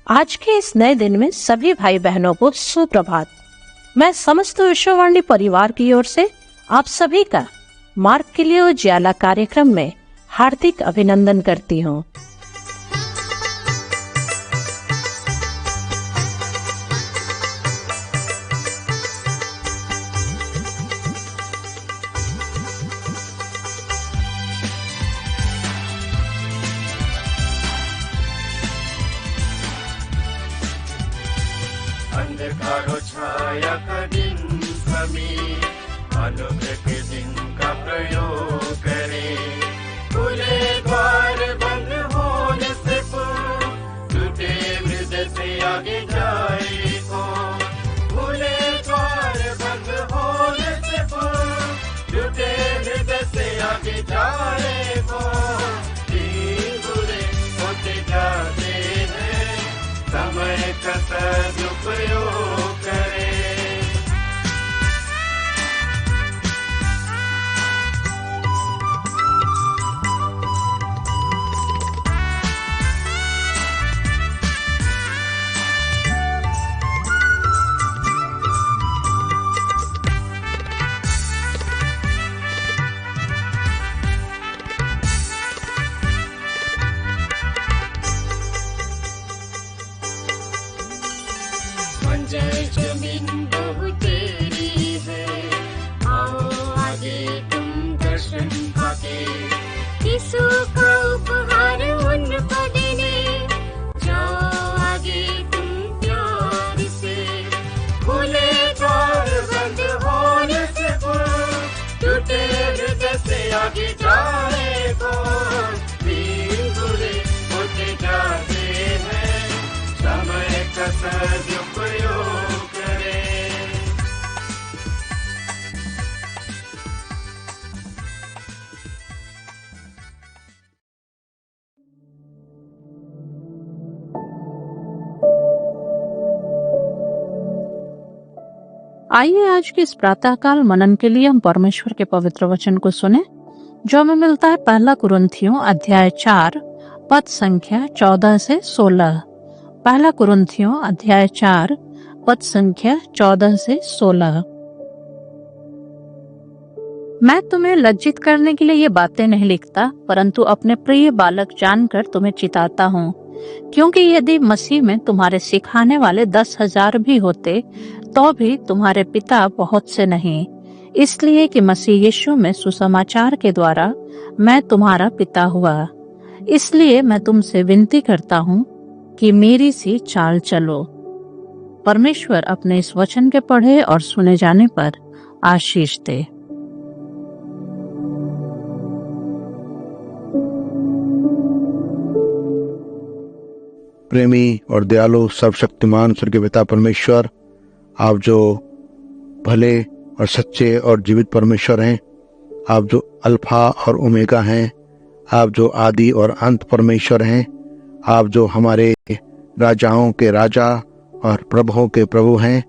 आज के इस नए दिन में सभी भाई बहनों को सुप्रभात। मैं समस्त विश्ववाणी परिवार की ओर से आप सभी का मार्ग के लिए उजियाला कार्यक्रम में हार्दिक अभिनंदन करती हूँ। अंधकारो छाया का दिन समीर, अनुग्रह के दिन का प्रयोग करें। खुले द्वार बंद होने से पूर्व टूटे हृदय से आगे जाए कौन? खुले द्वार बंद होने से पूर्व टूटे हृदय से आगे जाए कौन? दिन बुरे होते जाते हैं, समय का सदुपयोग करें। जय जमीन बहु तेरी है, आओ आगे तुम दर्शन पाके। यीशु का उपहार उनको देने, जाओ आगे तुम प्यार से। खुले द्वार बंद होने से पूर्व टूटे हृदय से आगे जाए कौन? दिन बुरे होते जाते हैं, समय का सदुपयोग करें। आइए आज के इस प्रातःकाल मनन के लिए हम परमेश्वर के पवित्र वचन को सुने, जो हमें मिलता है पहला कुरिन्थियों अध्याय 4 पद संख्या 14 से 16। पहला कुरिन्थियों अध्याय 4 पद संख्या 14 से 16। मैं तुम्हें लज्जित करने के लिए ये बातें नहीं लिखता, परंतु अपने प्रिय बालक जानकर तुम्हें चिताता हूँ, क्योंकि यदि मसीह में तुम्हारे सिखाने वाले 10,000 भी होते तो भी तुम्हारे पिता बहुत से नहीं, इसलिए कि मसीह यीशु में सुसमाचार के द्वारा मैं तुम्हारा पिता हुआ। इसलिए मैं तुमसे विनती करता हूँ कि मेरी सी चाल चलो। परमेश्वर अपने इस वचन के पढ़े और सुने जाने पर आशीष दे। प्रेमी और दयालु सर्वशक्तिमान स्वर्गीय पिता परमेश्वर, आप जो भले और सच्चे और जीवित परमेश्वर हैं, आप जो अल्फा और ओमेगा हैं, आप जो आदि और अंत परमेश्वर हैं, आप जो हमारे राजाओं के राजा और प्रभुओं के प्रभु हैं।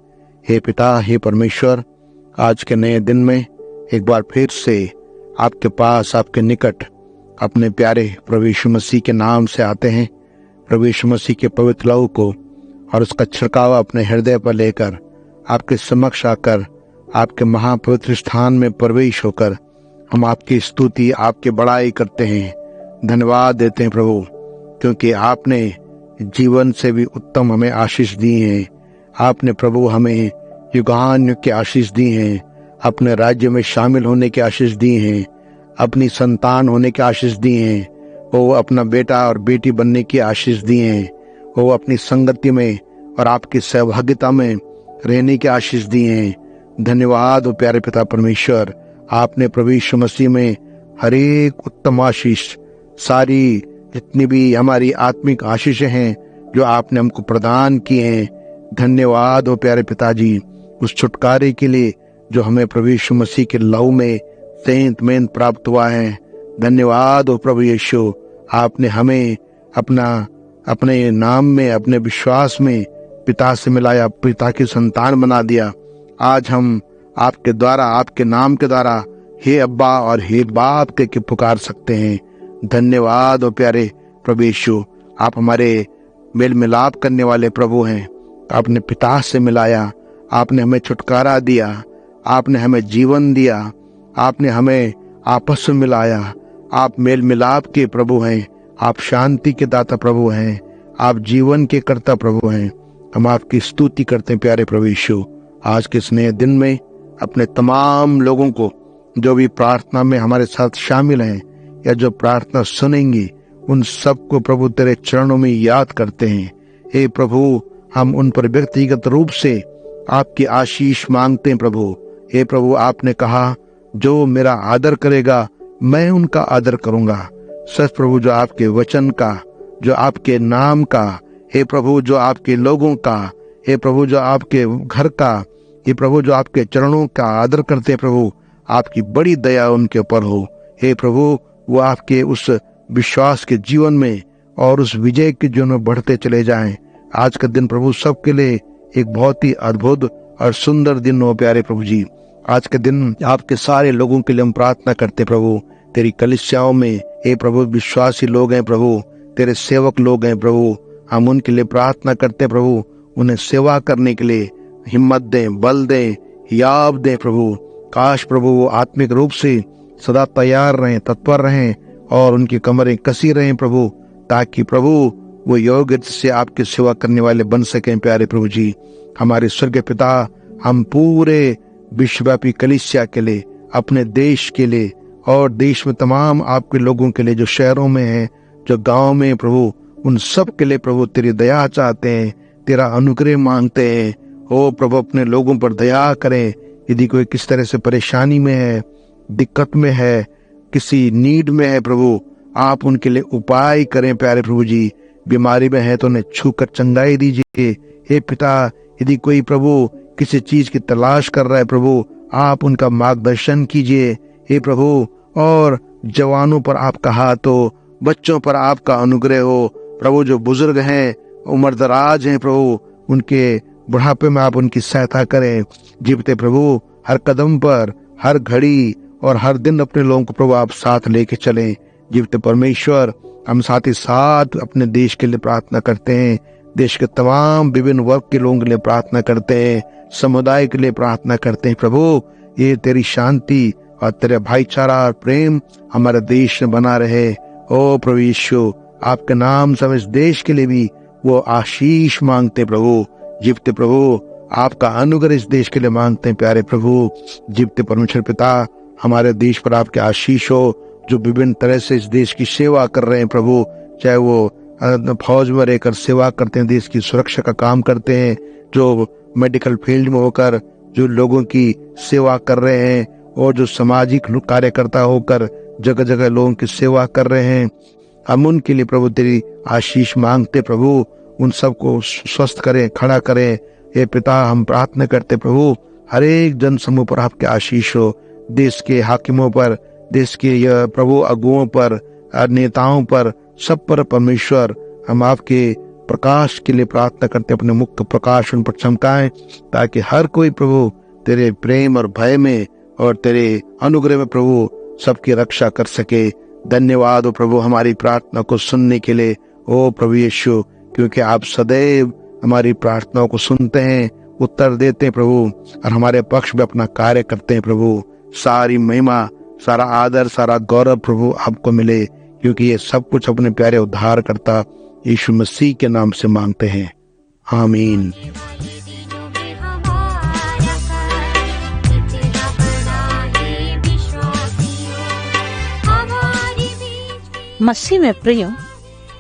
हे पिता, हे परमेश्वर, आज के नए दिन में एक बार फिर से आपके पास, आपके निकट अपने प्यारे प्रभु यीशु मसीह के नाम से आते हैं। प्रभु यीशु मसीह के पवित्र लहू को और उसका छिड़काव अपने हृदय पर लेकर आपके समक्ष आकर आपके महापवित्र स्थान में प्रवेश होकर हम आपकी स्तुति, आपकी बड़ाई करते हैं, धन्यवाद देते हैं प्रभु, क्योंकि आपने जीवन से भी उत्तम हमें आशीष दी है। आपने प्रभु हमें युगानुयुग की आशीष दी है, अपने राज्य में शामिल होने की आशीष दी है, अपनी संतान होने की आशीष दी है, वो अपना बेटा और बेटी बनने की आशीष दी है, वो अपनी संगति में और आपकी सहभागिता में रहने की आशीष दी है। धन्यवाद हो प्यारे पिता परमेश्वर, आपने प्रभु यीशु मसीह में हर एक उत्तम आशीष, सारी जितनी भी हमारी आत्मिक आशीषें हैं जो आपने हमको प्रदान की हैं, धन्यवाद हो प्यारे पिताजी उस छुटकारे के लिए जो हमें प्रभु यीशु मसीह के लहू में सेंत मेंत प्राप्त हुआ है। धन्यवाद हो प्रभु यीशु, आपने हमें अपने नाम में, अपने विश्वास में पिता से मिलाया, पिता की संतान बना दिया। आज हम आपके द्वारा, आपके नाम के द्वारा हे अब्बा और हे बाप के पुकार सकते हैं। धन्यवाद हो प्यारे प्रभु यीशु, आप हमारे मेल मिलाप करने वाले प्रभु हैं। आपने पिता से मिलाया, आपने हमें छुटकारा दिया, आपने हमें जीवन दिया, आपने हमें आपस में मिलाया। आप मेल मिलाप के प्रभु हैं, आप शांति के दाता प्रभु हैं, आप जीवन के कर्ता प्रभु हैं। हम आपकी स्तुति करते हैं प्यारे प्रभु यीशु। आज के इस नए दिन में अपने तमाम लोगों को जो भी प्रार्थना में हमारे साथ शामिल हैं या जो प्रार्थना सुनेंगी, उन सबको प्रभु तेरे चरणों में याद करते हैं। हे प्रभु, हम उन पर व्यक्तिगत रूप से आपकी आशीष मांगते हैं प्रभु। हे प्रभु, आपने कहा जो मेरा आदर करेगा मैं उनका आदर करूंगा। सच प्रभु, जो आपके वचन का, जो आपके नाम का, हे प्रभु जो आपके लोगों का, हे प्रभु जो आपके घर का, हे प्रभु जो आपके चरणों का आदर करते हैं प्रभु, आपकी बड़ी दया उनके ऊपर हो। हे प्रभु, वो आपके उस विश्वास के जीवन में और उस विजय के जीवन में बढ़ते चले जाएं। आज का दिन प्रभु सबके लिए एक बहुत ही अद्भुत और सुंदर दिन हो प्यारे प्रभु जी। आज के दिन आपके सारे लोगों के लिए हम प्रार्थना करते प्रभु। तेरी कलीसियाओं में हे प्रभु विश्वासी लोग हैं प्रभु, तेरे सेवक लोग हैं प्रभु, हम उनके लिए प्रार्थना करते प्रभु। उन्हें सेवा करने के लिए हिम्मत दें, बल दें, याब दें प्रभु। काश प्रभु वो आत्मिक रूप से सदा तैयार रहें, तत्पर रहें और उनकी कमरें कसी रहें प्रभु, ताकि प्रभु वो योग्य से आपकी सेवा करने वाले बन सकें प्यारे प्रभु जी। हमारे स्वर्गीय पिता, हम पूरे विश्वव्यापी कलीसिया के लिए, अपने देश के लिए और देश में तमाम आपके लोगों के लिए जो शहरों में हैं, जो गांव में प्रभु, उन सब के लिए प्रभु तेरी दया चाहते हैं, तेरा अनुग्रह मांगते हैं। ओ प्रभु, अपने लोगों पर दया करें। यदि कोई किस तरह से परेशानी में है, दिक्कत में है, किसी नीड में है प्रभु, आप उनके लिए उपाय करें प्यारे प्रभु जी। बीमारी में है तो उन्हें छू कर चंगाई दीजिए। हे पिता, यदि कोई प्रभु किसी चीज की तलाश कर रहा है प्रभु, आप उनका मार्गदर्शन कीजिए। हे प्रभु, और जवानों पर आपका हाथ हो, बच्चों पर आपका अनुग्रह हो प्रभु। जो बुजुर्ग हैं, उम्र दराज हैं प्रभु, उनके बुढ़ापे में आप उनकी सहायता करें। जीवते प्रभु, हर कदम पर, हर घड़ी और हर दिन अपने लोगों को प्रभु आप साथ लेके चलें। जीवते परमेश्वर, हम साथ ही साथ अपने देश के लिए प्रार्थना करते हैं, देश के तमाम विभिन्न वर्ग के लोगों के लिए प्रार्थना करते हैं, समुदाय के लिए प्रार्थना करते हैं प्रभु। ये तेरी शांति और तेरा भाईचारा और प्रेम हमारे देश में बना रहे। ओ प्रभु यीशु, आपके नाम से इस देश के लिए भी वो आशीष मांगते प्रभु। जीवते प्रभु, आपका अनुग्रह इस देश के लिए मांगते हैं प्यारे प्रभु। जीवते परमेश्वर पिता, हमारे देश पर आपके आशीष हो। जो विभिन्न तरह से इस देश की सेवा कर रहे हैं प्रभु, चाहे वो फौज में रहकर सेवा करते हैं, देश की सुरक्षा का काम करते हैं, जो मेडिकल फील्ड में होकर जो लोगों की सेवा कर रहे हैं, और जो सामाजिक कार्यकर्ता होकर जगह जगह लोगों की सेवा कर रहे हैं, हम उनके लिए प्रभु तेरी आशीष मांगते प्रभु। उन सबको स्वस्थ करें, खड़ा करें। हे पिता, हम प्रार्थना करते प्रभु, हर एक जन समूह पर आपके आशीष हो। देश के हाकिमों पर, देश के प्रभु अगुओं पर, नेताओं पर, सब पर परमेश्वर हम आपके प्रकाश के लिए प्रार्थना करते, अपने मुक्त प्रकाश उन पर चमकाएं, ताकि हर कोई प्रभु तेरे प्रेम और भय में और तेरे अनुग्रह में प्रभु सबकी रक्षा कर सके। धन्यवाद हो प्रभु हमारी प्रार्थना को सुनने के लिए। ओ प्रभु यीशु, क्योंकि आप सदैव हमारी प्रार्थनाओं को सुनते हैं, उत्तर देते हैं प्रभु, और हमारे पक्ष में अपना कार्य करते हैं प्रभु। सारी महिमा, सारा आदर, सारा गौरव प्रभु आपको मिले, क्योंकि ये सब कुछ अपने प्यारे उद्धार करता यीशु मसीह के नाम से मांगते हैं, आमीन। मसीह में प्रियो,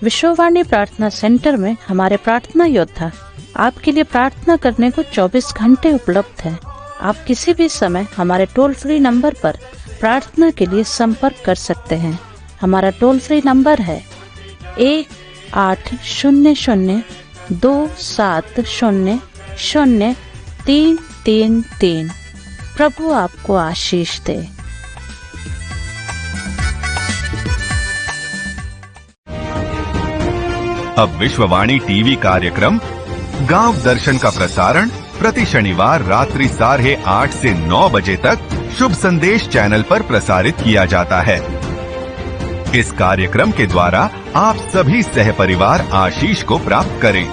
विश्ववाणी प्रार्थना सेंटर में हमारे प्रार्थना योद्धा आपके लिए प्रार्थना करने को 24 घंटे उपलब्ध है। आप किसी भी समय हमारे टोल फ्री नंबर पर प्रार्थना के लिए संपर्क कर सकते हैं। हमारा टोल फ्री नंबर है 1800-270-0333। प्रभु आपको आशीष दे। अब विश्ववाणी टीवी कार्यक्रम गांव दर्शन का प्रसारण प्रति शनिवार रात्रि 8:30 से 9 बजे तक शुभ संदेश चैनल पर प्रसारित किया जाता है। इस कार्यक्रम के द्वारा आप सभी सहपरिवार आशीष को प्राप्त करें।